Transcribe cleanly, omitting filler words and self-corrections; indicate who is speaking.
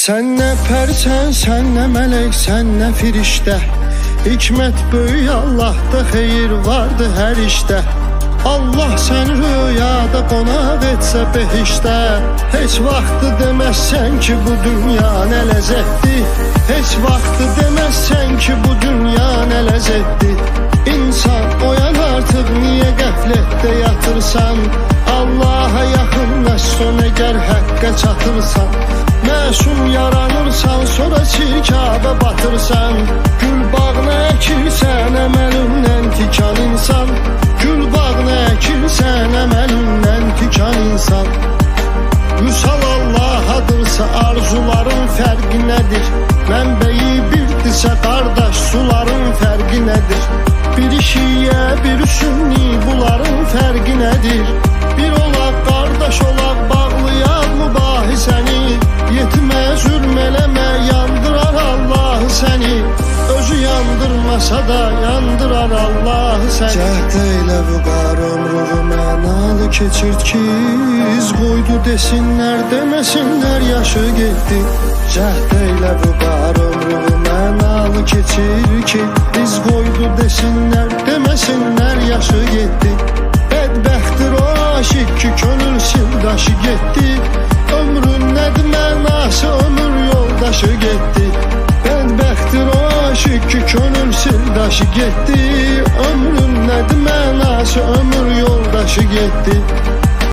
Speaker 1: Sen ne persen, sen ne melek, sen ne firişte. Hikmet böyük Allah'ta, xeyir vardı her işte. Allah sen rüyada qonaq etsə behişdə. Heç vaxtı deməzsən ki bu dünya nə ləzzətdir. Heç vaxtı deməzsən ki bu dünya nə ləzzətdir. İnsan oyan artıq, niyə qəflətdə yatırsan? Allaha yaxınlaş son əgər həqqə çatırsan. Məsum yaranırsan, sonra çirkabə batırsan. Gül bağına əkirsən, əməlindən tikan insan. Gül bağına əkirsən, əməlindən tikan insan. Vüsal Allahadırsa arzuların fərqi nədir? Mənbəyi birdirsə qardaş, suların fərqi nədir? Biri şiyə, biri sünni, bunların fərqi nədir? Bir olaq, qardaş olaq, bağlayaq mübahisəni. Yetimə zülm eləmə, yandırar Allah səni. Özü yandırmasa da yandırar Allah səni. Cəhd eylə vüqar ömrünü mənalı keçirt ki, iz qoydu desinlər, deməsinlər yaşı getdi. Cəhd eylə vüqar ömrünü mənalı keçir ki, iz qoydu desinlər, deməsinlər yaşı getdi. Bədbəxtdir o aşıq ki könül sirdaşı getdi. Ömrün nədir mənası, ömür yoldaşı getdi. Bədbəxtdir o aşıq ki könül sirdaşı getdi. Ömrün nədir mənası, ömür yoldaşı getdi.